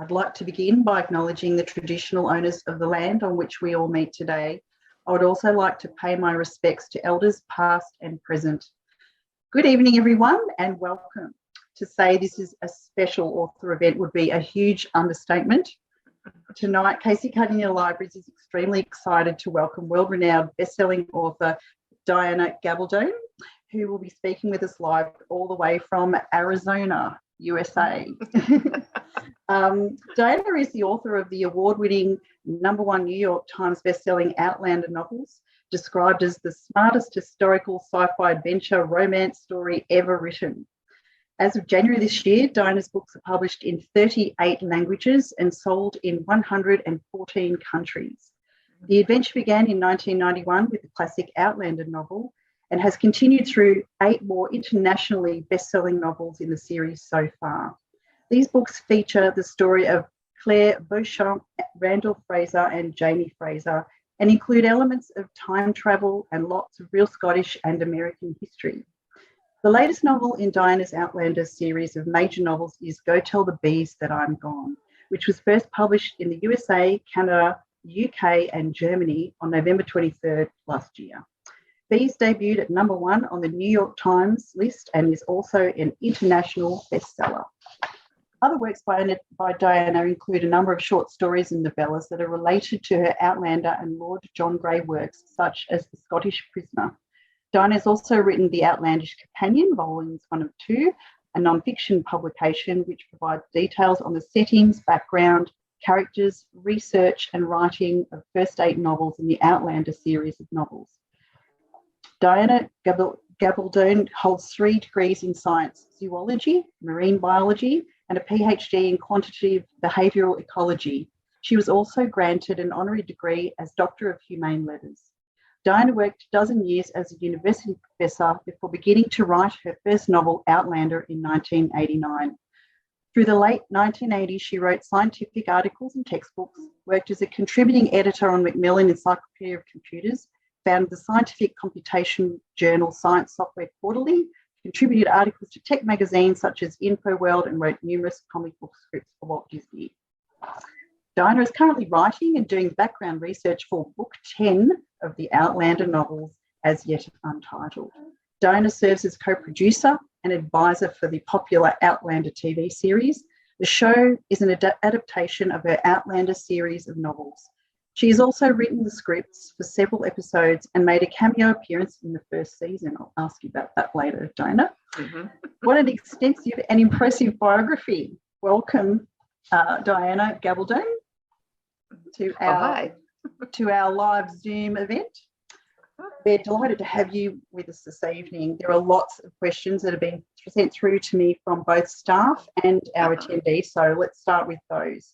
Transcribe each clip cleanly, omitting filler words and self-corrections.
I'd like to begin by acknowledging the traditional owners of the land on which we all meet today. I would also like to pay my respects to elders past and present. Good evening, everyone, and welcome. To say this is a special author event would be a huge understatement. Tonight, Casey Cardinia Libraries is extremely excited to welcome world-renowned best-selling author Diana Gabaldon, who will be speaking with us live all the way from Arizona, USA. Diana is the author of the award-winning #1 New York Times best-selling Outlander novels, described as the smartest historical sci-fi adventure romance story ever written. As of January this year, Diana's books are published in 38 languages and sold in 114 countries. The adventure began in 1991 with the classic Outlander novel and has continued through 8 more internationally best-selling novels in the series so far. These books feature the story of Claire Beauchamp, Randall Fraser and Jamie Fraser, and include elements of time travel and lots of real Scottish and American history. The latest novel in Diana's Outlander series of major novels is Go Tell the Bees That I'm Gone, which was first published in the USA, Canada, UK and Germany on November 23rd last year. Bees debuted at #1 on the New York Times list and is also an international bestseller. Other works by Diana include a number of short stories and novellas that are related to her Outlander and Lord John Grey works, such as The Scottish Prisoner. Diana has also written The Outlandish Companion, Volumes 1 and 2, a non-fiction publication which provides details on the settings, background, characters, research and writing of first 8 novels in the Outlander series of novels. Diana Gabaldon holds 3 degrees in science, zoology, marine biology, and a PhD in quantitative behavioural ecology. She was also granted an honorary degree as Doctor of Humane Letters. Diana worked a dozen years as a university professor before beginning to write her first novel, Outlander, in 1989. Through the late 1980s, she wrote scientific articles and textbooks, worked as a contributing editor on Macmillan Encyclopedia of Computers, founded the scientific computation journal Science Software Quarterly, contributed articles to tech magazines such as InfoWorld, and wrote numerous comic book scripts for Walt Disney. Diana is currently writing and doing background research for Book 10 of the Outlander novels, as yet untitled. Diana serves as co-producer and advisor for the popular Outlander TV series. The show is an adaptation of her Outlander series of novels. She has also written the scripts for several episodes and made a cameo appearance in the first season. I'll ask you about that later, Diana. What an extensive and impressive biography. Welcome, Diana Gabaldon, to our live Zoom event. We're delighted to have you with us this evening. There are lots of questions that have been sent through to me from both staff and our attendees, so let's start with those.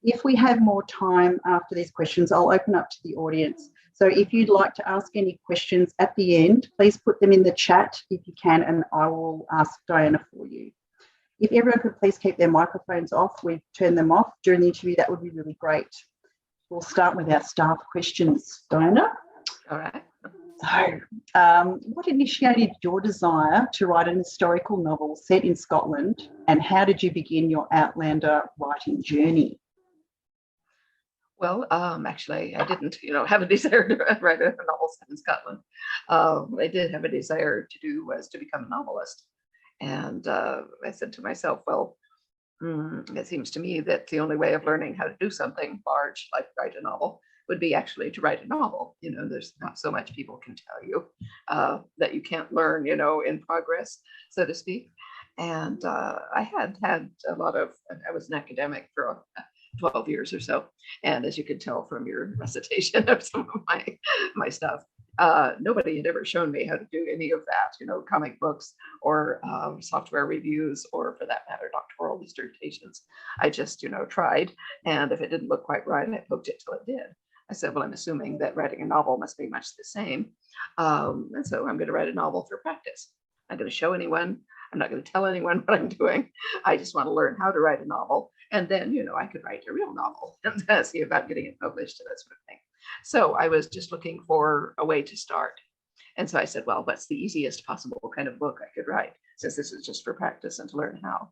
If we have more time after these questions, I'll open up to the audience. So if you'd like to ask any questions at the end, please put them in the chat if you can, and I will ask Diana for you. If everyone could please keep their microphones off, we turn them off during the interview, that would be really great. We'll start with our staff questions. Diana? All right. So, what initiated your desire to write an historical novel set in Scotland, and how did you begin your Outlander writing journey? Well, actually, I didn't, have a desire to write a novel set in Scotland. I did have a desire to become a novelist. And I said to myself, well, it seems to me that the only way of learning how to do something large, like write a novel, would be actually to write a novel. There's not so much people can tell you that you can't learn, in progress, so to speak. And I had a lot of, I was an academic for 12 years or so. And as you could tell from your recitation of some of my stuff, nobody had ever shown me how to do any of that, comic books or software reviews, or for that matter, doctoral dissertations. I just, tried. And if it didn't look quite right, I poked it till it did. I said, well, I'm assuming that writing a novel must be much the same. And so I'm going to write a novel for practice. I'm going to show anyone. I'm not going to tell anyone what I'm doing. I just want to learn how to write a novel. And then, I could write a real novel and see about getting it published and that sort of thing. So I was just looking for a way to start. And so I said, well, what's the easiest possible kind of book I could write, since this is just for practice and to learn how?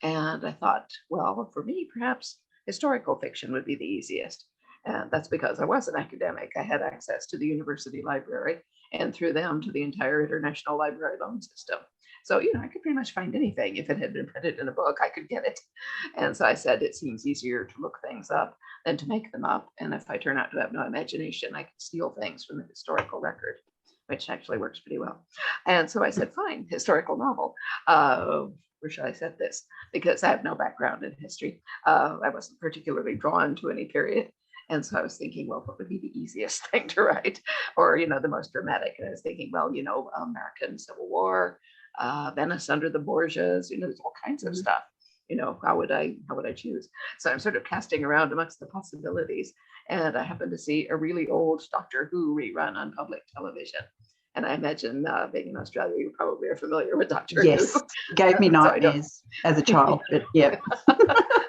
And I thought, well, for me, perhaps historical fiction would be the easiest. And that's because I was an academic. I had access to the university library and through them to the entire international library loan system. So, I could pretty much find anything. If it had been printed in a book, I could get it. And so I said, it seems easier to look things up than to make them up. And if I turn out to have no imagination, I can steal things from the historical record, which actually works pretty well. And so I said, fine, historical novel. Where should I set this? Because I have no background in history. I wasn't particularly drawn to any period. And so I was thinking, well, what would be the easiest thing to write? Or, the most dramatic. And I was thinking, well, American Civil War, Venice under the Borgias, there's all kinds of stuff. How would I choose? So I'm sort of casting around amongst the possibilities. And I happened to see a really old Doctor Who rerun on public television. And I imagine being in Australia, you probably are familiar with Doctor Who. Yes, gave me nightmares as a child, but yeah.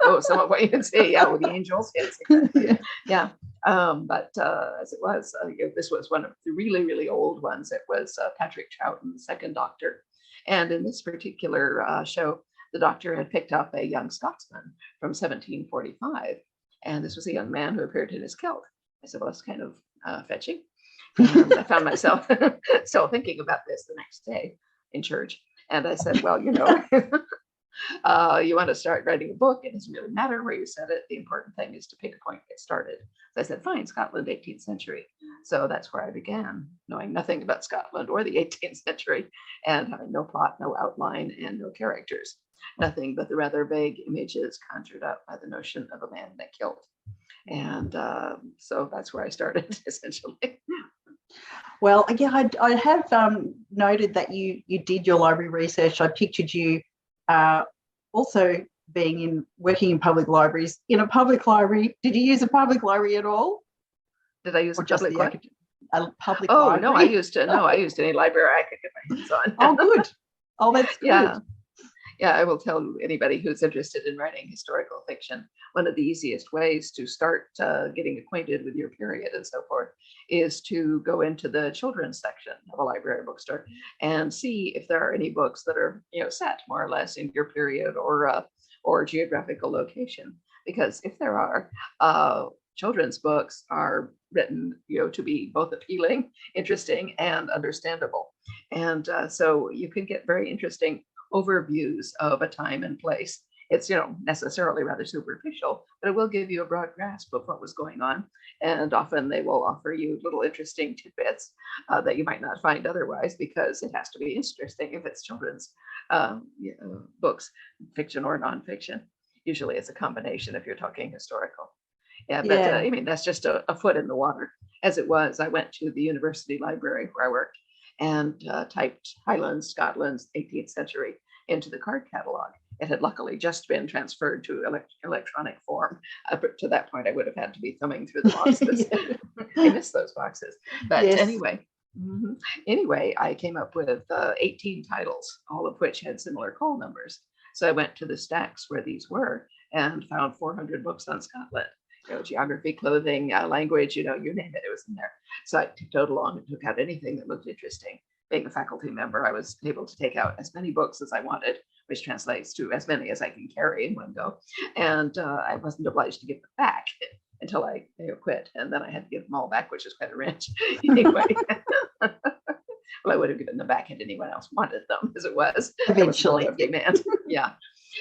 Oh, some of what you can see, yeah, with the angels. Yes, exactly. Yeah. But as it was, this was one of the really, really old ones. It was Patrick Troughton, the second Doctor. And in this particular show, the Doctor had picked up a young Scotsman from 1745. And this was a young man who appeared in his kilt. I said, well, that's kind of fetching. And I found myself still thinking about this the next day in church. And I said, well, you want to start writing a book. It doesn't really matter where you set it. The important thing is to pick a point and get started. So I said, fine, Scotland, 18th century. So that's where I began, knowing nothing about Scotland or the 18th century and having no plot, no outline, and no characters. Nothing but the rather vague images conjured up by the notion of a man in a kilt. And so that's where I started, essentially. Well, yeah, I have noted that you did your library research. I pictured you also working in public libraries. In a public library, did you use a public library at all? Did I use or a public library? A public library? No, I used any library I could get my hands on. Oh, good. Oh, that's good. Yeah, I will tell anybody who's interested in writing historical fiction, one of the easiest ways to start getting acquainted with your period and so forth is to go into the children's section of a library bookstore and see if there are any books that are, set more or less in your period or geographical location. Because if there are, children's books are written, to be both appealing, interesting, and understandable. And so you can get very interesting overviews of a time and place. It's, necessarily rather superficial, but it will give you a broad grasp of what was going on. And often they will offer you little interesting tidbits that you might not find otherwise, because it has to be interesting if it's children's books, fiction or nonfiction. Usually it's a combination if you're talking historical. Yeah, but that's just a foot in the water. As it was, I went to the university library where I worked and typed Highlands, Scotland's 18th century into the card catalog. It had luckily just been transferred to electronic form. To that point, I would have had to be thumbing through the boxes. I miss those boxes. But anyway, I came up with 18 titles, all of which had similar call numbers. So I went to the stacks where these were and found 400 books on Scotland. Geography, clothing, language, you name it, it was in there. So I tiptoed along and took out anything that looked interesting. Being a faculty member, I was able to take out as many books as I wanted, which translates to as many as I can carry in one go. And I wasn't obliged to give them back until I quit. And then I had to give them all back, which is quite a wrench. Anyway, well, I would have given them back had anyone else wanted them, as it was. Eventually. Demand. Yeah.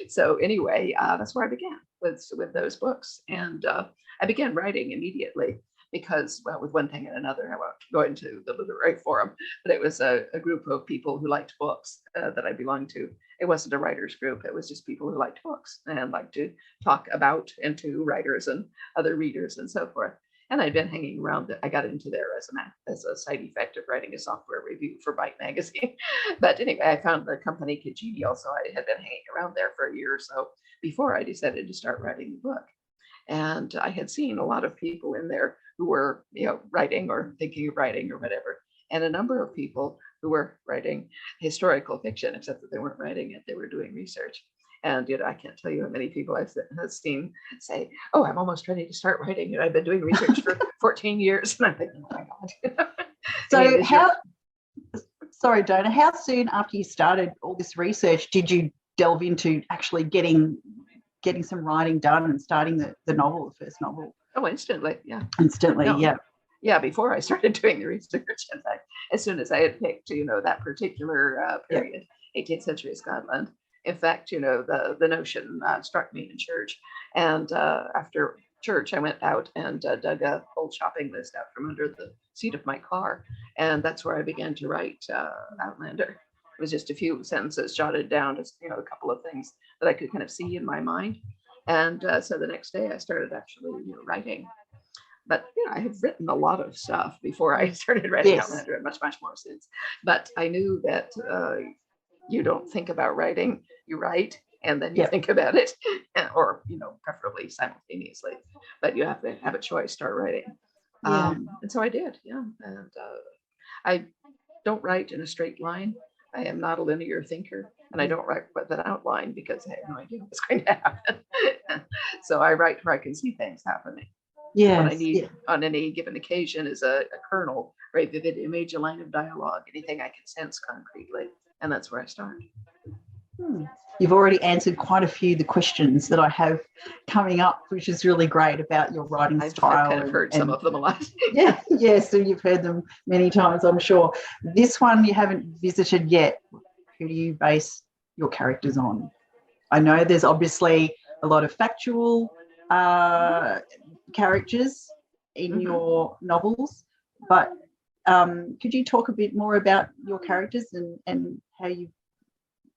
So anyway, that's where I began with those books. And I began writing immediately because, well, with one thing and another, I won't go into the literary forum, but it was a group of people who liked books that I belonged to. It wasn't a writers group. It was just people who liked books and liked to talk about and to writers and other readers and so forth. And I'd been hanging around. I got into there as a side effect of writing a software review for Byte magazine. But anyway, I found the company congenial, so I had been hanging around there for a year or so before I decided to start writing the book. And I had seen a lot of people in there who were, writing or thinking of writing or whatever, and a number of people who were writing historical fiction, except that they weren't writing it; they were doing research. And I can't tell you how many people I've seen say, "Oh, I'm almost ready to start writing. I've been doing research for 14 years." And I'm thinking, "Oh my God." So sorry, Diana, how soon after you started all this research did you delve into actually getting getting some writing done and starting the novel, the first novel? Oh, instantly, yeah. Instantly, No. yeah. Yeah, before I started doing the research, in fact, as soon as I had picked, that particular period, 18th century Scotland. In fact, the notion struck me in church. And after church, I went out and dug a old shopping list out from under the seat of my car. And that's where I began to write Outlander. It was just a few sentences jotted down, just, a couple of things that I could kind of see in my mind. And so the next day I started actually writing. But I have written a lot of stuff before I started writing Outlander, and much more since. But I knew that you don't think about writing, you write, and then you think about it, or preferably simultaneously. But you have to have a choice, start writing. And so I did, And I don't write in a straight line. I am not a linear thinker, and I don't write with an outline because I have no idea what's going to happen. So I write where I can see things happening. What I need on any given occasion is a kernel, right? Vivid image, a line of dialogue, anything I can sense concretely. And that's where I start. You've already answered quite a few of the questions that I have coming up, which is really great about your writing style. I've kind of heard some of them a lot. So you've heard them many times, I'm sure. This one you haven't visited yet. Who do you base your characters on? I know there's obviously a lot of factual characters in your novels, but could you talk a bit more about your characters and how you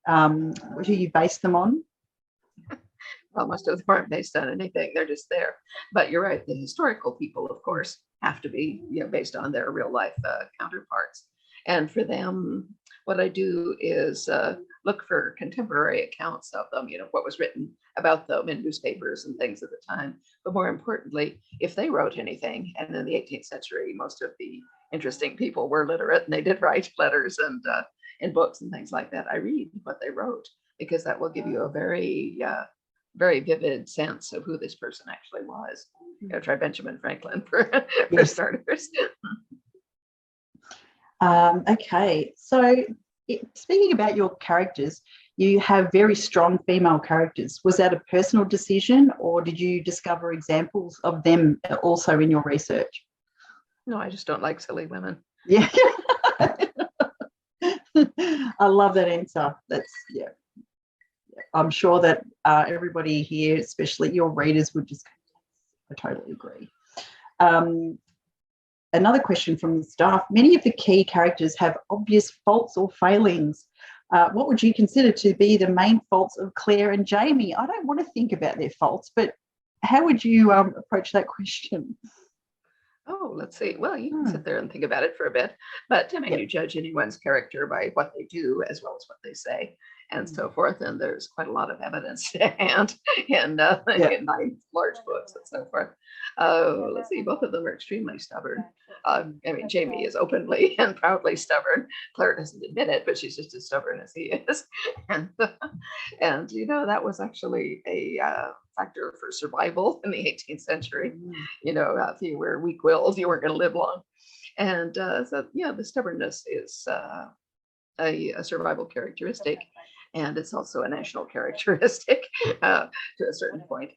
who you base them on? Well, most of them aren't based on anything, they're just there. But you're right, the historical people, of course, have to be based on their real life counterparts. And for them, what I do is look for contemporary accounts of them, what was written about them in newspapers and things at the time. But more importantly, if they wrote anything, and in the 18th century, most of the interesting people were literate and they did write letters and in books and things like that, I read what they wrote, because that will give you a very, very vivid sense of who this person actually was. Try Benjamin Franklin for starters. Okay, so speaking about your characters, you have very strong female characters. Was that a personal decision, or did you discover examples of them also in your research? No, I just don't like silly women. Yeah. I love that answer. That's, I'm sure that everybody here, especially your readers, would just, I totally agree. Another question from the staff: many of the key characters have obvious faults or failings. What would you consider to be the main faults of Claire and Jamie? I don't want to think about their faults, but how would you approach that question? Oh, let's see. Well, you can sit there and think about it for a bit, but you judge anyone's character by what they do as well as what they say and so forth. And there's quite a lot of evidence to hand in my large books and so forth. Let's see, both of them are extremely stubborn. Jamie is openly and proudly stubborn. Claire doesn't admit it, but she's just as stubborn as he is. And that was actually a factor for survival in the 18th century. If you were weak-willed, you weren't going to live long. And the stubbornness is a survival characteristic, and it's also a national characteristic to a certain point,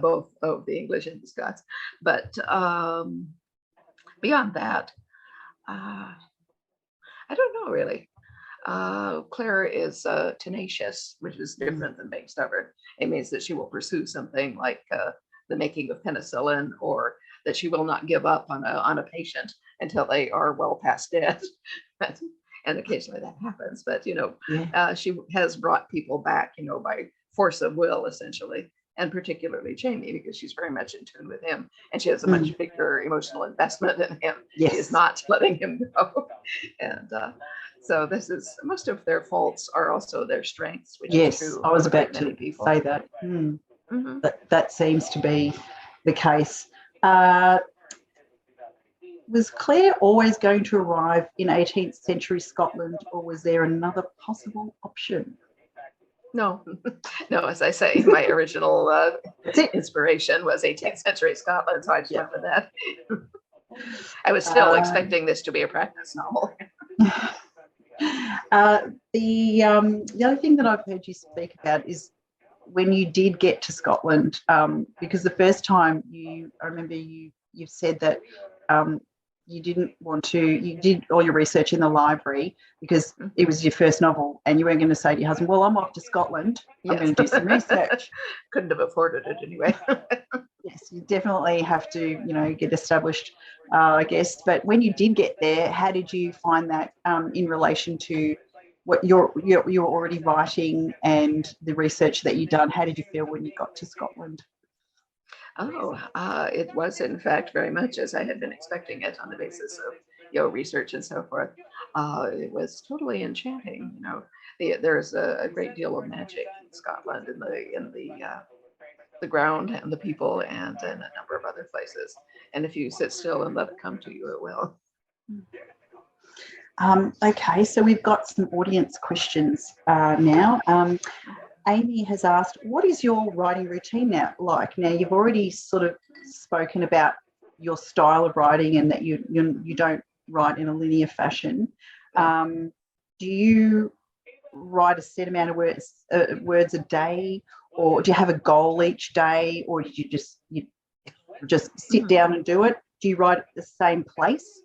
both of the English and the Scots. But beyond that, I don't know really. Claire is tenacious, which is different than being stubborn. It means that she will pursue something like the making of penicillin, or that she will not give up on a patient until they are well past death. And occasionally that happens, but she has brought people back, by force of will, essentially, and particularly Jamie, because she's very much in tune with him, and she has a much bigger emotional investment in him. She is not letting him go. And so this is, most of their faults are also their strengths, which is true. I was about to say that. That seems to be the case. Was Claire always going to arrive in 18th century Scotland, or was there another possible option? No, as I say, my original inspiration was 18th century Scotland, so I just went with that. I was still expecting this to be a practice novel. The other thing that I've heard you speak about is when you did get to Scotland, because the first time I remember you've said that you didn't want to, you did all your research in the library because it was your first novel, and you weren't going to say to your husband, well, I'm off to Scotland, I'm going to do some research. Couldn't have afforded it anyway. Yes, you definitely have to, get established, I guess. But when you did get there, how did you find that in relation to what you're already writing and the research that you've done? How did you feel when you got to Scotland? It was in fact very much as I had been expecting it on the basis of research and so forth. It was totally enchanting. There's a great deal of magic in Scotland in the ground and the people and in a number of other places. And if you sit still and let it come to you, it will. Okay, so we've got some audience questions now. Amy has asked, what is your writing routine now like? Now, you've already sort of spoken about your style of writing and that you don't write in a linear fashion. Do you write a set amount of words a day, or do you have a goal each day, or do you just sit down and do it? Do you write at the same place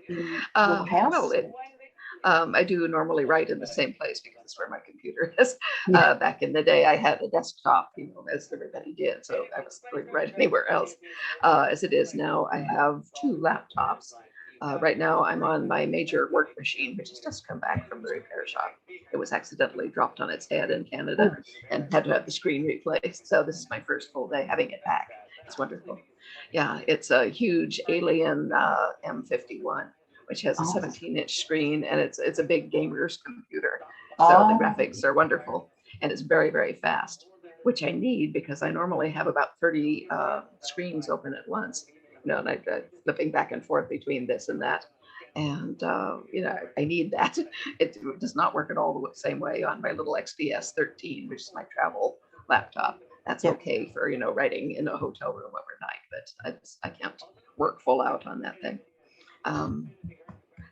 in your house? Well, I do normally write in the same place because it's where my computer is. Back in the day, I had a desktop, as everybody did, so I was going to write anywhere else. As it is now, I have 2 laptops. Right now, I'm on my major work machine, which has just come back from the repair shop. It was accidentally dropped on its head in Canada and had to have the screen replaced. So this is my first full day having it back. It's wonderful. Yeah, it's a huge Alien M51, which has a 17-inch screen, and it's a big gamer's computer. So the graphics are wonderful, and it's very, very fast, which I need because I normally have about 30 screens open at once. And I'm flipping back and forth between this and that. And, I need that. It does not work at all the same way on my little XDS 13, which is my travel laptop. That's okay for, writing in a hotel room overnight, but I can't work full out on that thing.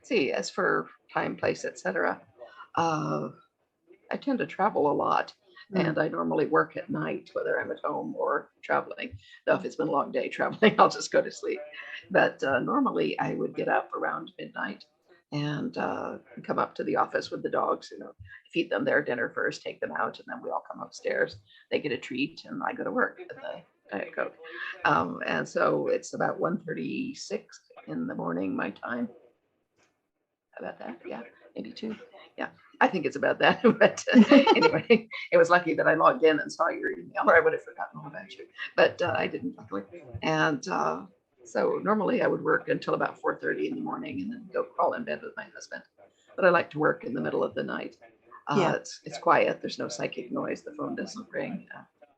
See, as for time, place, etc., I tend to travel a lot. And I normally work at night, whether I'm at home or traveling. Though if it's been a long day traveling, I'll just go to sleep. But normally I would get up around midnight and come up to the office with the dogs, feed them their dinner first, take them out, and then we all come upstairs. They get a treat and I go to work at the Diet Coke. And so it's about 1:36 in the morning, my time. How about that? Yeah, maybe 2. Yeah, I think it's about that. But anyway, it was lucky that I logged in and saw your email, or I would have forgotten all about you. But I didn't, luckily. And so normally I would work until about 4:30 in the morning and then go crawl in bed with my husband. But I like to work in the middle of the night. It's quiet. There's no psychic noise. The phone doesn't ring.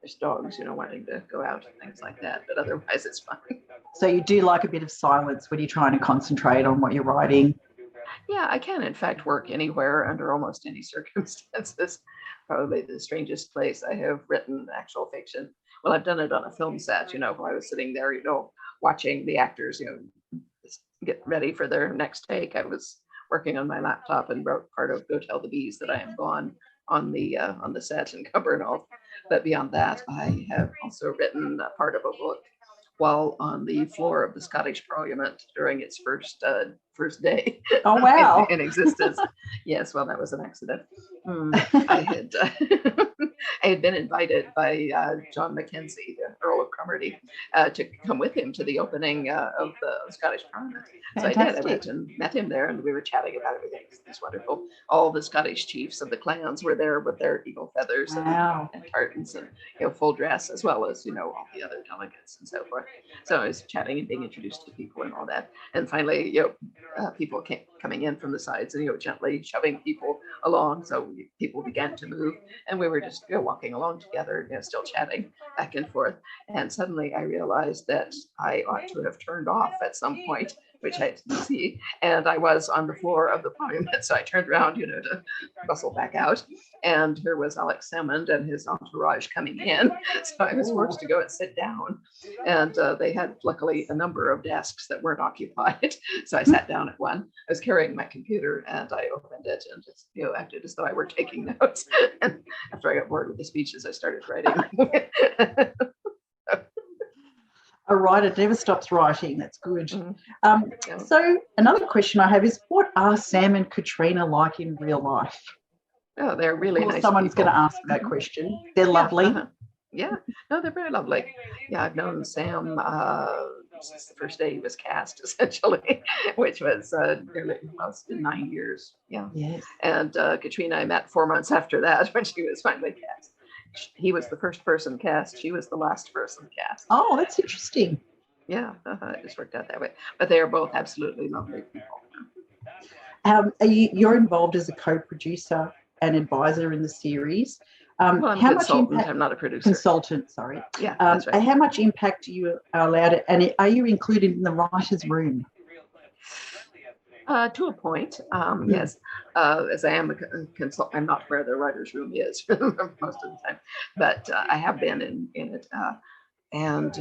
There's dogs, wanting to go out and things like that. But otherwise, it's fine. So you do like a bit of silence when you're trying to concentrate on what you're writing? Yeah, I can, in fact, work anywhere under almost any circumstances. Probably the strangest place I have written actual fiction. Well, I've done it on a film set, while I was sitting there, watching the actors, get ready for their next take. I was working on my laptop and wrote part of Go Tell the Bees That I Am Gone on the set and cover and all. But beyond that, I have also written a part of a book while on the floor of the Scottish Parliament during its first day. Oh, wow. in existence. Yes, well, that was an accident. I had been invited by John Mackenzie, the Earl of Cromarty, to come with him to the opening of the Scottish Parliament. Fantastic. So I did. I went and met him there, and we were chatting about everything. It's wonderful. All the Scottish chiefs of the clans were there with their eagle feathers and tartans and full dress, as well as all the other delegates and so forth. So I was chatting and being introduced to people and all that. And finally, people came coming in from the sides and gently shoving people along. So people began to move, and we were just walking along together, still chatting back and forth. And suddenly I realized that I ought to have turned off at some point which I didn't see. And I was on the floor of the monument, so I turned around, to bustle back out. And here was Alex Salmond and his entourage coming in. So I was forced to go and sit down. And they had, luckily, a number of desks that weren't occupied. So I sat down at one. I was carrying my computer, and I opened it and just, acted as though I were taking notes. And after I got bored with the speeches, I started writing. A writer never stops writing. That's good. Yeah. So another question I have is, what are Sam and Katrina like in real life? Oh, they're really nice. Someone's going to ask that question. They're lovely. Yeah, no, they're very lovely. Yeah, I've known Sam since the first day he was cast, essentially, which was nearly, it's been 9 years. Yeah. Yes. And Katrina I met 4 months after that when she was finally cast. He was the first person cast. She was the last person cast. Oh, that's interesting. Yeah, it just worked out that way. But they are both absolutely lovely people. You're involved as a co-producer and advisor in the series. Well, I'm a consultant. I'm not a producer. Consultant, sorry. Yeah, that's right. And how much impact you are allowed, and are you included in the writer's room? To a point, yes. As I am a consultant, I'm not where the writer's room is most of the time, but I have been in it, and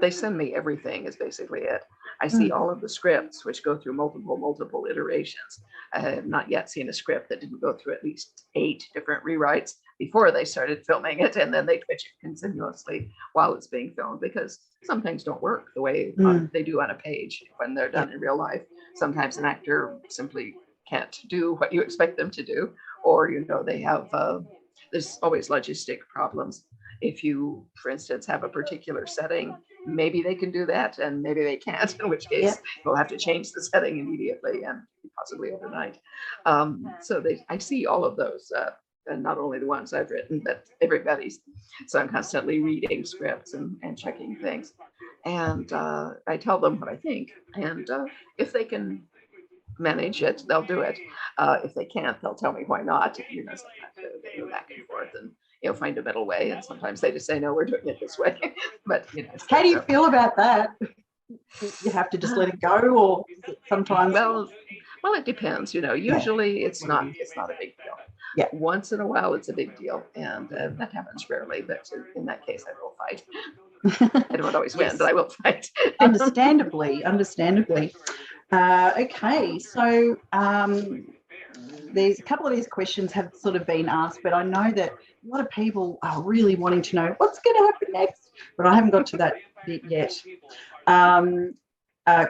they send me everything is basically it. I see all of the scripts, which go through multiple iterations. I have not yet seen a script that didn't go through at least 8 different rewrites before they started filming it, and then they twitch it continuously while it's being filmed, because some things don't work the way they do on a page when they're done in real life. Sometimes an actor simply can't do what you expect them to do, or they have there's always logistic problems. If you, for instance, have a particular setting, maybe they can do that and maybe they can't, in which case you'll have to change the setting immediately and possibly overnight. So I see all of those, and not only the ones I've written, but everybody's. So I'm constantly reading scripts and checking things. And I tell them what I think. And if they can manage it, they'll do it. If they can't, they'll tell me why not. Sometimes they go back and forth and find a middle way, and sometimes they just say, no, we're doing it this way. But how do you feel about that? You have to just let it go, or sometimes well it depends. Usually it's not a big deal. Yeah. Once in a while it's a big deal, and that happens rarely, but in that case I will fight. I don't always win, but I will fight. Understandably. Okay, so there's a couple of these questions have sort of been asked, but I know that a lot of people are really wanting to know what's going to happen next, but I haven't got to that bit yet.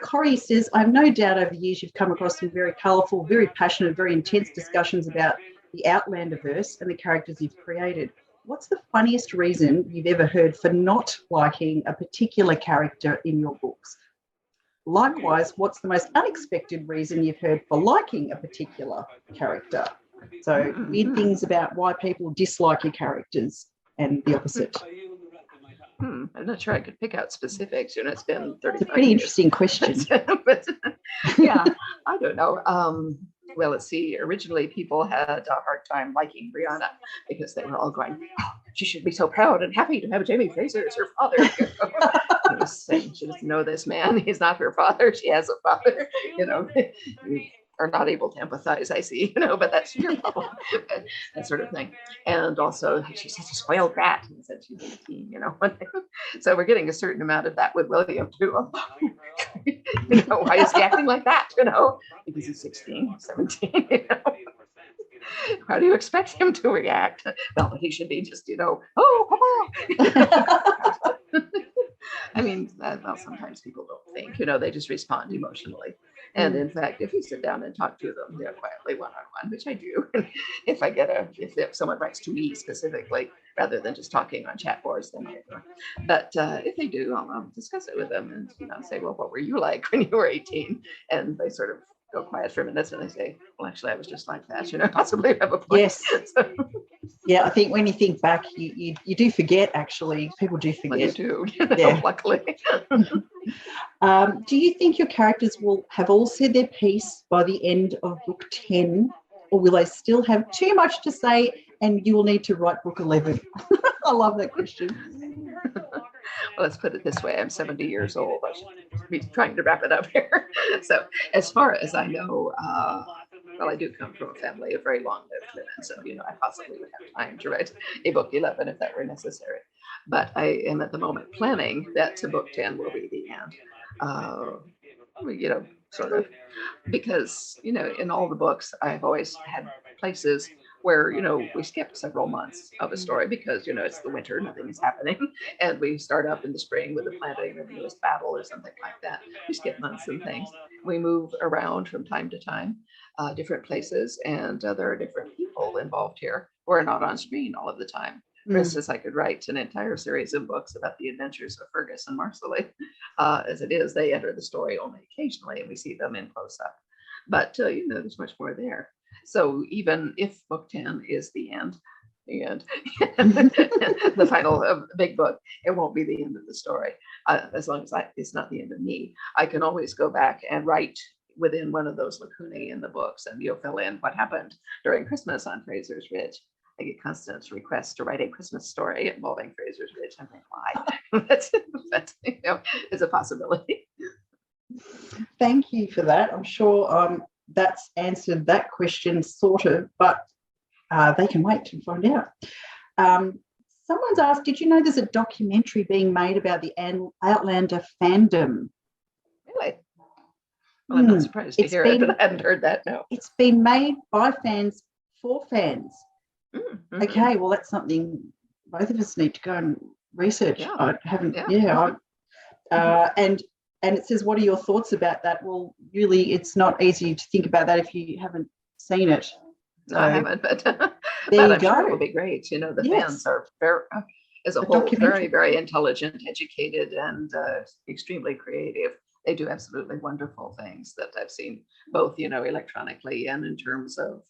Corey says, I have no doubt over the years you've come across some very colourful, very passionate, very intense discussions about the Outlander verse and the characters you've created. What's the funniest reason you've ever heard for not liking a particular character in your books? Likewise, what's the most unexpected reason you've heard for liking a particular character? So weird things about why people dislike your characters and the opposite. I'm not sure I could pick out specifics. It's been 35 It's a pretty interesting question. But yeah, I don't know. Well, let's see. Originally, people had a hard time liking Brianna because they were all going, oh, she should be so proud and happy to have Jamie Fraser as her father. I was saying, she doesn't know this man. He's not her father. She has a father. You are not able to empathize, I see, but that's your problem, that sort of thing. And also, she's such a spoiled brat. And said she's 18, So we're getting a certain amount of that with William too. Why is he acting like that? Because he's 16, 17. How do you expect him to react? Well, he should be just, oh, Papa. I mean, well, sometimes people don't think, they just respond emotionally. And in fact, if you sit down and talk to them, quietly one-on-one, which I do, if someone writes to me specifically, rather than just talking on chat boards, then I do. But if they do, I'll discuss it with them and say, well, what were you like when you were 18? And they sort of go quiet for a minute and they say, well, actually, I was just like that, possibly have a point. Yes. So. Yeah, I think when you think back, you do forget, actually. People do forget. Well, you do, luckily. Do you think your characters will have all said their piece by the end of book 10, or will they still have too much to say and you will need to write book 11? I love that question. Well, let's put it this way. I'm 70 years old. me trying to wrap it up here. So as far as I know, well, I do come from a family of very long-lived women, so I possibly would have time to write a book 11 if that were necessary. But I am at the moment planning that book 10 will be the end. Sort of, because in all the books I've always had places where we skip several months of a story because it's the winter, nothing is happening, and we start up in the spring with the planting of the newest battle or something like that. We skip months and things. We move around from time to time, different places, and there are different people involved here who are not on screen all of the time. For instance, I could write an entire series of books about the adventures of Fergus and Marcelly. As it is, they enter the story only occasionally, and we see them in close up. But there's much more there. So even if book 10 is the end, the final big book, it won't be the end of the story. As long as it's not the end of me, I can always go back and write within one of those lacunae in the books, and fill in what happened during Christmas on Fraser's Ridge. I get constant requests to write a Christmas story involving Fraser's Ridge. I'm like, why? That's it's a possibility. Thank you for that. I'm sure that's answered that question, sort of, but they can wait to find out. Someone's asked, did you know there's a documentary being made about the Outlander fandom? Really? Well, I'm not surprised to hear it, but I hadn't heard that, no. It's been made by fans for fans. Mm-hmm. Okay, well, that's something both of us need to go and research. Yeah. I haven't, and it says, what are your thoughts about that? Well, really, it's not easy to think about that if you haven't seen it. No, I haven't, but I'm sure it will be great. The fans are very, as a whole, very, very intelligent, educated, and extremely creative. They do absolutely wonderful things that I've seen, both electronically and in terms of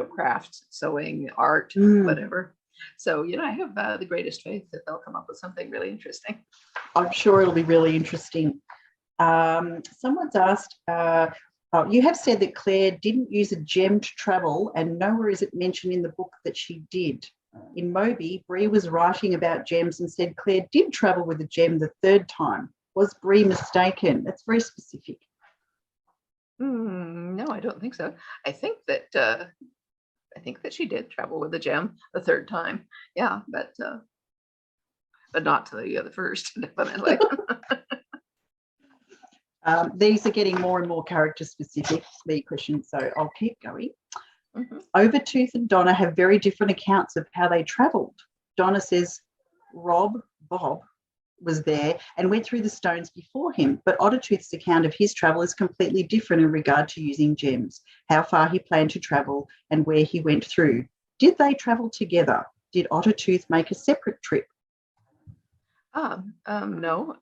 craft, sewing, art, whatever. So I have the greatest faith that they'll come up with something really interesting. I'm sure it'll be really interesting. Someone's asked, you have said that Claire didn't use a gem to travel, and nowhere is it mentioned in the book that she did. In Moby, Bree was writing about gems and said Claire did travel with a gem the third time. Was Bree mistaken? That's very specific. No, I don't think so. I think that she did travel with a gem the third time. Yeah, but not to the first, definitely. These are getting more and more character specific, the questions, so I'll keep going. Overtooth and Donna have very different accounts of how they travelled. Donna says Bob, was there and went through the stones before him, but Ottertooth's account of his travel is completely different in regard to using gems, how far he planned to travel and where he went through. Did they travel together? Did Ottertooth make a separate trip? No.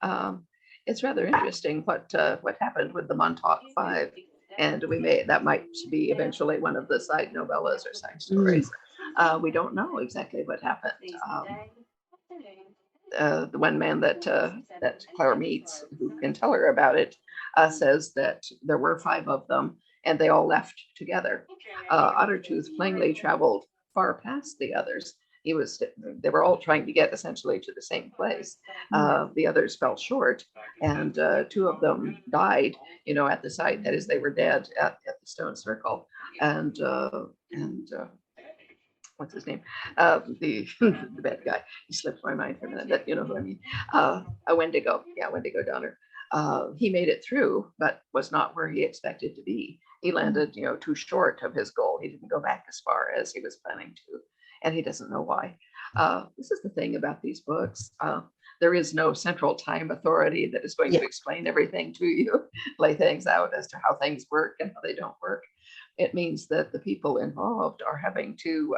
It's rather interesting what happened with the Montauk Five, and that might be eventually one of the side novellas or side stories. We don't know exactly what happened. The one man that Claire meets, who can tell her about it, says that there were 5 of them, and they all left together. Ottertooth plainly traveled far past the others. They were all trying to get essentially to the same place. The others fell short, and 2 of them died, at the site. That is, they were dead at the stone circle. And what's his name? The bad guy. He slipped my mind for a minute, but you know who I mean. A Wendigo. Yeah, Wendigo Donner. He made it through, but was not where he expected to be. He landed, too short of his goal. He didn't go back as far as he was planning to, and he doesn't know why. This is the thing about these books. There is no central time authority that is going to explain everything to you, lay things out as to how things work and how they don't work. It means that the people involved are having to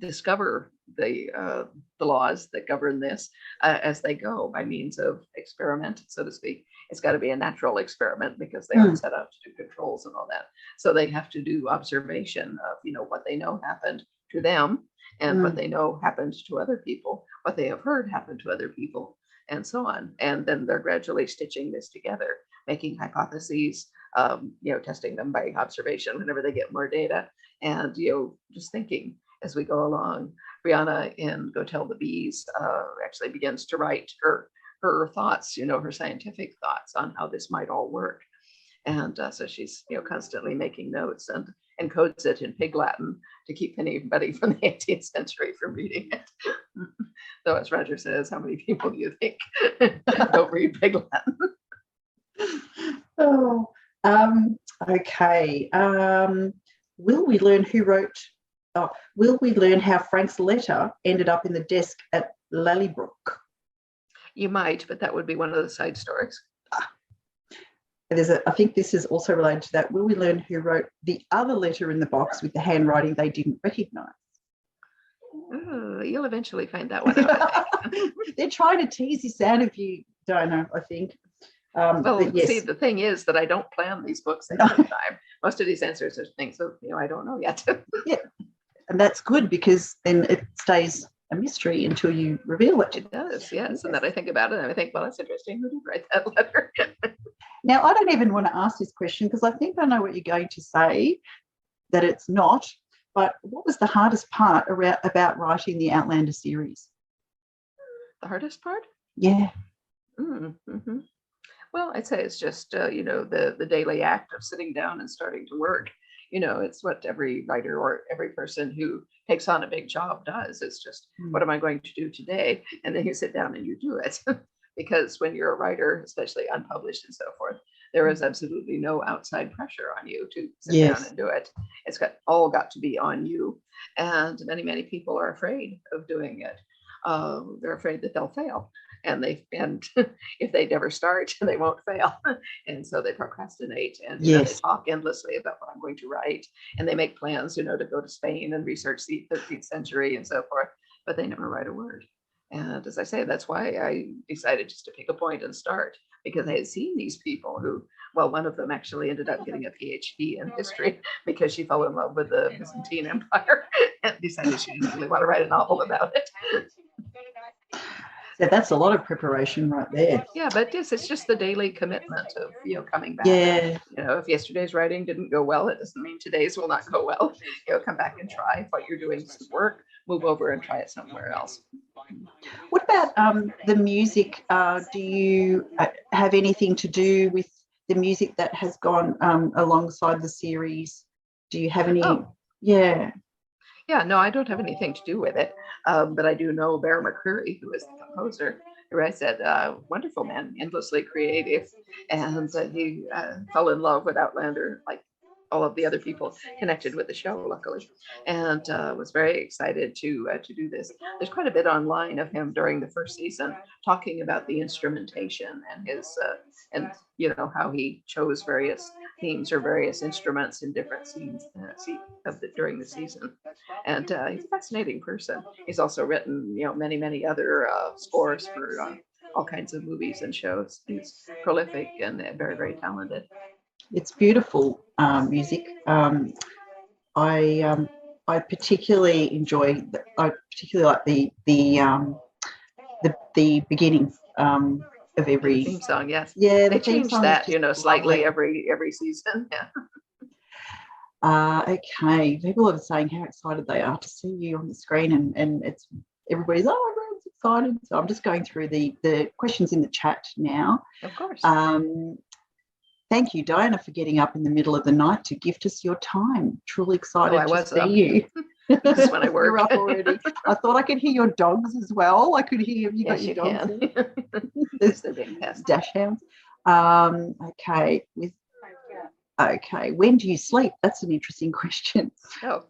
discover the laws that govern this as they go by means of experiment, so to speak. It's got to be a natural experiment because they aren't set out to do controls and all that. So they have to do observation of, what they know happened to them and what they know happened to other people, what they have heard happened to other people, and so on. And then they're gradually stitching this together, making hypotheses, testing them by observation whenever they get more data, and just thinking as we go along. Brianna in Go Tell the Bees actually begins to write her her thoughts, her scientific thoughts on how this might all work. And so she's, constantly making notes and encodes it in Pig Latin to keep anybody from the 18th century from reading it. Though, as Roger says, how many people do you think don't read Pig Latin? Oh, okay. Will we learn who wrote? Oh, will we learn how Frank's letter ended up in the desk at Lallybrook? You might, but that would be one of the side stories. I think this is also related to that. Will we learn who wrote the other letter in the box with the handwriting they didn't recognise? Oh, you'll eventually find that one out. They're trying to tease this out of you, Diana, I think. Well, yes. See, the thing is that I don't plan these books ahead of time. Most of these answers are things that, I don't know yet. Yeah, and that's good because then it stays a mystery until you reveal it. It does, yes. And then I think about it and I think, well, that's interesting. Who did write that letter? Now, I don't even want to ask this question because I think I know what you're going to say, that it's not. But what was the hardest part about writing the Outlander series? The hardest part? Yeah. Mm-hmm. Well, I'd say it's just, the daily act of sitting down and starting to work. It's what every writer or every person who takes on a big job does. It's just, what am I going to do today? And then you sit down and you do it. Because when you're a writer, especially unpublished and so forth, there is absolutely no outside pressure on you to sit down and do it. It's all got to be on you. And many, many people are afraid of doing it. They're afraid that they'll fail. And if they never start, they won't fail. And so they procrastinate and they talk endlessly about what I'm going to write. And they make plans, to go to Spain and research the 13th century and so forth, but they never write a word. And as I say, that's why I decided just to pick a point and start, because I had seen these people who, well, one of them actually ended up getting a PhD in history because she fell in love with the Byzantine Empire and decided she didn't really want to write a novel about it. So that's a lot of preparation right there. Yeah, but it's just the daily commitment of, coming back. Yeah. If yesterday's writing didn't go well, it doesn't mean today's will not go well. Come back and try. If what you're doing doesn't work, move over and try it somewhere else. What about the music? Do you have anything to do with the music that has gone alongside the series? Do you have any? Oh. Yeah. Yeah, no, I don't have anything to do with it, but I do know Bear McCreary, who is the composer, who I said, wonderful man, endlessly creative, and he fell in love with Outlander, like all of the other people connected with the show, luckily, and was very excited to do this. There's quite a bit online of him during the first season talking about the instrumentation and his how he chose various themes or various instruments in different scenes during the season. And he's a fascinating person. He's also written many other scores for all kinds of movies and shows. He's prolific and very, very talented. It's beautiful music. I particularly enjoy. I particularly like the beginning of every theme song. Yes. Yeah, they changed that slightly every season. Yeah. Okay. People are saying how excited they are to see you on the screen, and it's everybody's everyone's excited. So I'm just going through the questions in the chat now. Of course. Thank you, Diana, for getting up in the middle of the night to gift us your time. Truly excited to see you. This is when I work. You're up already. I thought I could hear your dogs as well. I could hear you got your dogs. There's the big pest. Dash hounds. Okay. Okay. When do you sleep? That's an interesting question. Oh,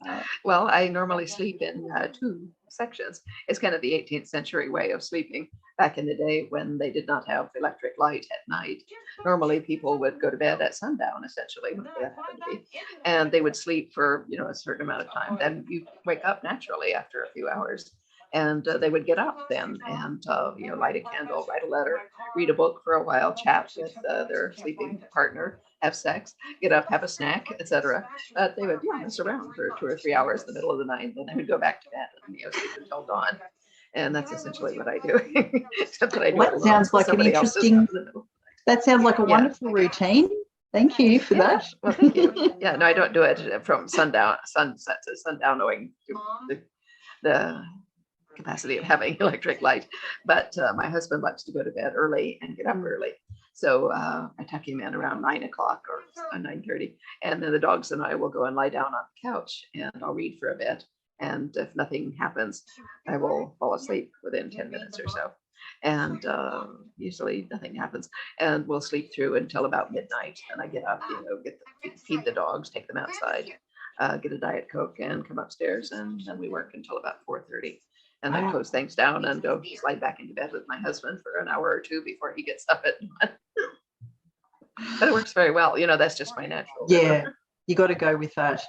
well, I normally sleep in 2 sections. It's kind of the 18th century way of sleeping back in the day when they did not have electric light at night. Normally people would go to bed at sundown, essentially, when that happened to be, and they would sleep for a certain amount of time. Then you wake up naturally after a few hours. And they would get up then and light a candle, write a letter, read a book for a while, chat with their sleeping partner, have sex, get up, have a snack, etc. But they would mess around for 2 or 3 hours in the middle of the night, then they would go back to bed and sleep until dawn. And that's essentially what I do. Except that I do that sounds like an interesting. That sounds like a wonderful routine. Thank you for that. Well, thank you. Yeah, no, I don't do it from sunset to sundown, owing to the capacity of having electric light, but my husband likes to go to bed early and get up early. So I tuck him in around 9 o'clock or 9:30, and then the dogs and I will go and lie down on the couch, and I'll read for a bit. And if nothing happens, I will fall asleep within 10 minutes or so. And usually nothing happens, and we'll sleep through until about midnight. And I get up, feed the dogs, take them outside, get a Diet Coke, and come upstairs, and then we work until about 4:30. And I close things down and go slide back into bed with my husband for an hour or two before he gets up at night. But it works very well. That's just my natural. Yeah, you got to go with that.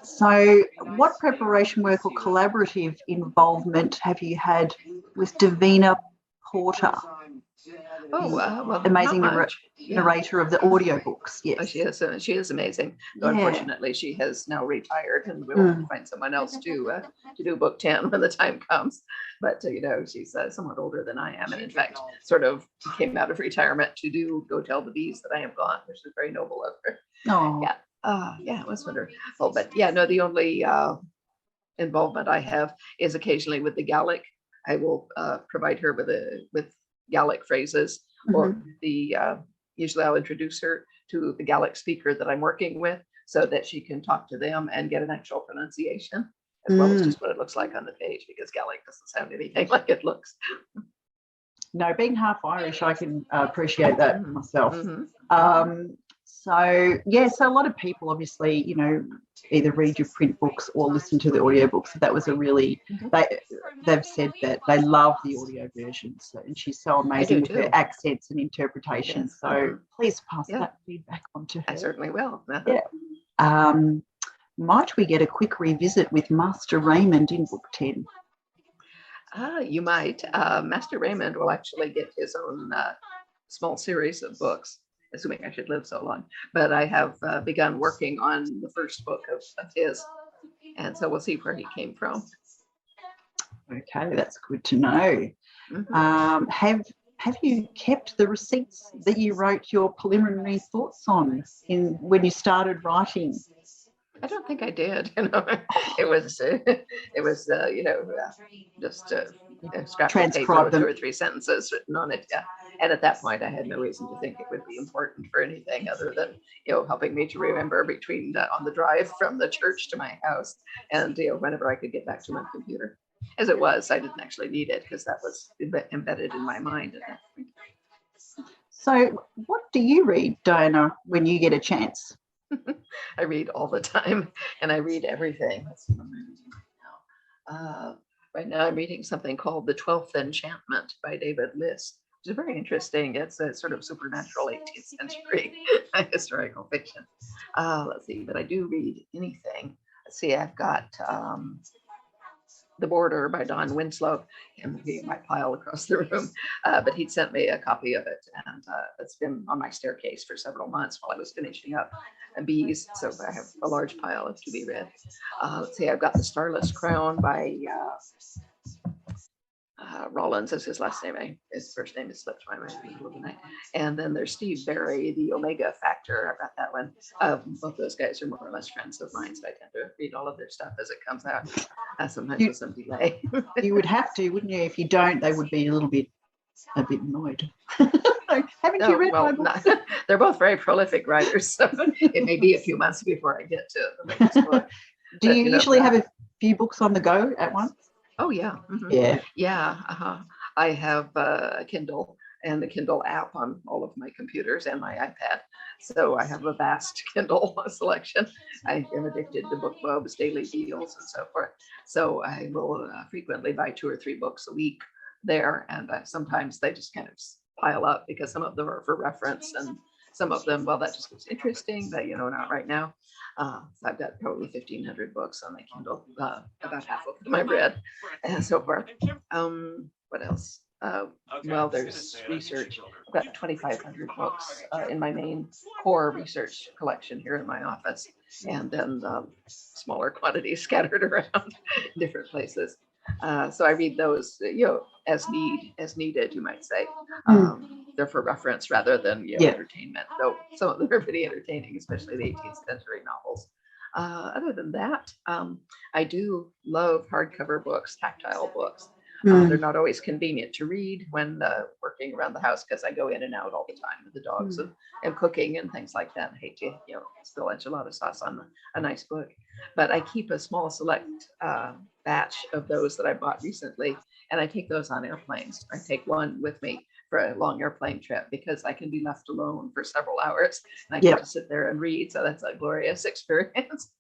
So what preparation work or collaborative involvement have you had with Davina Porter? Well, amazing narrator of the audiobooks. Yes. She is amazing. Though unfortunately, she has now retired, and we will find someone else to do book 10 when the time comes. But she's somewhat older than I am, and in fact, sort of came out of retirement to go tell the bees that I am gone, which is very noble of her. Oh, yeah, it was wonderful. But yeah, no, the only involvement I have is occasionally with the Gallic. I will provide her with Gallic phrases, or usually I'll introduce her to the Gallic speaker that I'm working with, so that she can talk to them and get an actual pronunciation, as well as just what it looks like on the page, because Gallic doesn't sound anything like it looks. No, being half Irish, I can appreciate that myself. So a lot of people obviously, either read your print books or listen to the audiobooks. So that was a really, they've said that they love the audio versions, and she's so amazing with her accents and interpretations. So please pass that feedback on to her. I certainly will. Might we get a quick revisit with Master Raymond in book 10? You might. Master Raymond will actually get his own small series of books, assuming I should live so long. But I have begun working on the first book of his, and so we'll see where he came from. Okay, that's good to know. Have you kept the receipts that you wrote your preliminary thoughts on when you started writing? I don't think I did. It was just scrap of paper with 2 or 3 sentences written on it. Yeah. And at that point, I had no reason to think it would be important for anything other than, helping me to remember between on the drive from the church to my house, and whenever I could get back to my computer. As it was, I didn't actually need it because that was embedded in my mind at that point. So, what do you read, Diana, when you get a chance? I read all the time, and I read everything. Let's see what I'm reading right now. Right now, I'm reading something called The 12th Enchantment by David Liss, which is very interesting. It's a sort of supernatural 18th century historical fiction. Let's see, but I do read anything. Let's see, I've got The Border by Don Winslow, and he my pile across the room, but he'd sent me a copy of it, and it's been on my staircase for several months while I was finishing up Bees, so I have a large pile to be read. Let's see, I've got The Starless Crown by Rollins is his last name. His first name is slipped my mind in the middle of the night. And then there's Steve Barry, The Omega Factor. I've got that one. Both those guys are more or less friends of mine, so I tend to read all of their stuff as it comes out, sometimes with some delay. You would have to, wouldn't you? If you don't, they would be a bit annoyed. Haven't you read my books? They're both very prolific writers, so it may be a few months before I get to the next book. Do you usually have a few books on the go at once? Oh, yeah. Yeah. I have a Kindle and the Kindle app on all of my computers and my iPad. So I have a vast Kindle selection. I am addicted to BookBub's daily deals and so forth. So I will frequently buy 2 or 3 books a week there. And sometimes they just kind of pile up because some of them are for reference, and some of them, well, that just looks interesting, but not right now. So I've got probably 1,500 books on my Kindle, about half of them I've read, and so forth. What else? Well, there's research. I've got 2,500 books in my main core research collection here in my office, and then smaller quantities scattered around different places. So I read those, as needed, you might say. They're for reference rather than entertainment. Though some of them are pretty entertaining, especially the 18th century novels. Other than that, I do love hardcover books, tactile books. Mm. They're not always convenient to read when working around the house because I go in and out all the time with the dogs and cooking and things like that. I hate to, spill enchilada sauce on a nice book, but I keep a small select batch of those that I bought recently, and I take those on airplanes. I take one with me for a long airplane trip because I can be left alone for several hours and I get to sit there and read. So that's a glorious experience.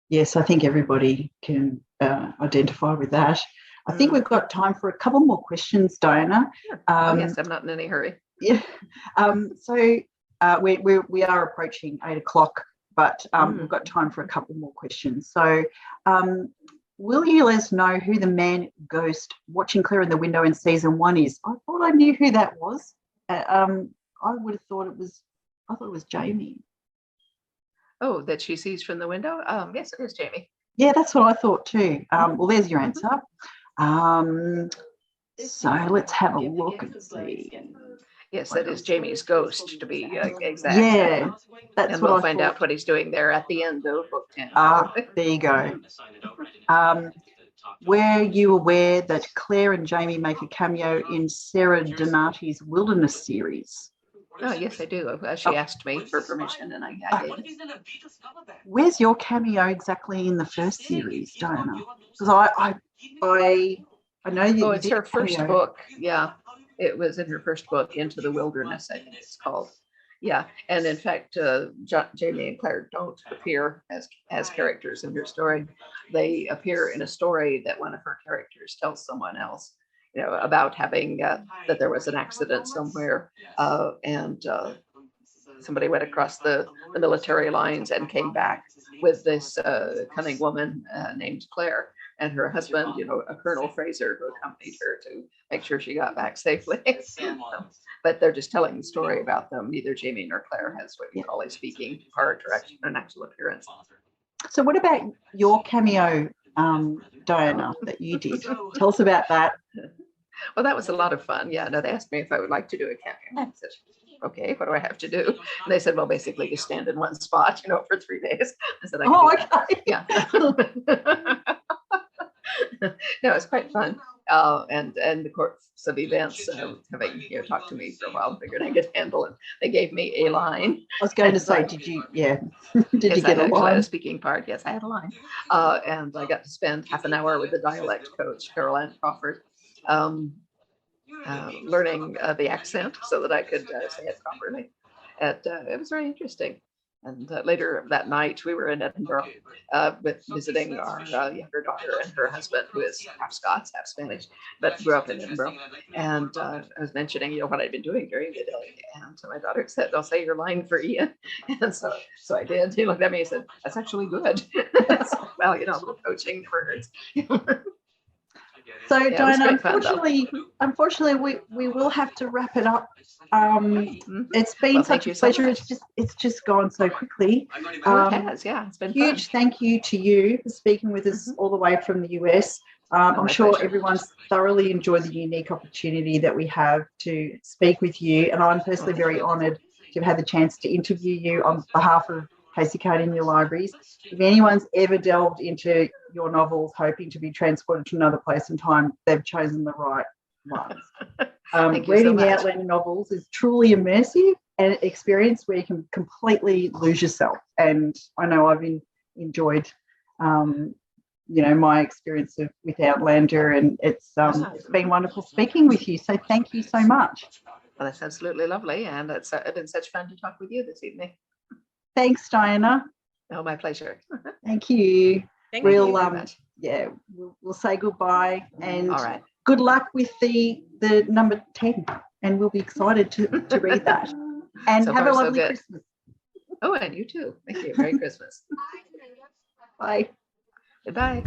Yes, I think everybody can identify with that. I think we've got time for a couple more questions, Diana. Sure. Yes, I'm not in any hurry. Yeah. So we are approaching 8 o'clock, but we've got time for a couple more questions. So will you let us know who the man ghost watching Claire in the window in season 1 is? I thought I knew who that was. I would have thought it was, I thought it was Jamie. Oh, that she sees from the window? Yes, it is Jamie. Yeah, that's what I thought too. Well, there's your answer. So let's have a look and see. Yes, that is Jamie's ghost, to be exact. Yeah, that's and what we'll I find thought. out what he's doing there at the end of book 10. There you go. Were you aware that Claire and Jamie make a cameo in Sarah Donati's Wilderness series? Oh, yes, I do. She asked me for permission, and I gave it. Where's your cameo exactly in the first series, Diana? Because I know you. Oh, it's her first book. Yeah, it was in her first book, Into the Wilderness, I think it's called. Yeah, and in fact, Jamie and Claire don't appear as characters in her story. They appear in a story that one of her characters tells someone else, about having that there was an accident somewhere, and somebody went across the military lines and came back with this cunning woman named Claire and her husband, a Colonel Fraser, who accompanied her to make sure she got back safely. But they're just telling the story about them. Neither Jamie nor Claire has what you call a speaking part or an actual appearance. So what about your cameo, Diana, that you did? Tell us about that. Well, that was a lot of fun. Yeah, no, they asked me if I would like to do a cameo. I said, okay, what do I have to do? And they said, well, basically just stand in one spot, for 3 days. I said, okay. Yeah. No, it's quite fun. And the course of events, having talked to me for a while, figured I could handle it. They gave me a line. I was going to say, did you? Yeah, did you get a line? I had a speaking part. Yes, I had a line, and I got to spend half an hour with the dialect coach, Carol Ann Crawford, learning the accent so that I could say it properly. It was very interesting. And later that night, we were in Edinburgh visiting our younger daughter and her husband, who is half Scots, half Spanish, but grew up in Edinburgh. And I was mentioning, what I'd been doing during the day. And so my daughter said, "I'll say your line for Ian." And so I did. He looked at me and said, "That's actually good." So, well, a little coaching never hurts. So, yeah, Diana, unfortunately, we will have to wrap it up. It's been such a pleasure. It's just gone so quickly. It has, yeah. It's been huge fun. Thank you to you for speaking with us all the way from the US. I'm sure pleasure. Everyone's thoroughly enjoyed the unique opportunity that we have to speak with you, and I'm personally very honoured to have had the chance to interview you on behalf of Casey Cardinia Libraries. If anyone's ever delved into your novels hoping to be transported to another place in time, they've chosen the right ones. Reading the Outlander novels is truly immersive and an experience where you can completely lose yourself. And I know I've enjoyed, my experience with Outlander, and it's been wonderful speaking with you. So thank you so much. Well, that's absolutely lovely, and it's been such fun to talk with you this evening. Thanks, Diana. Oh, my pleasure. Thank you. Thank you very much. Yeah, we'll say goodbye, and all right. Good luck with the number 10, and we'll be excited to read that. And so have a lovely Christmas. Oh, and you too. Thank you. Merry Christmas. Bye. Goodbye.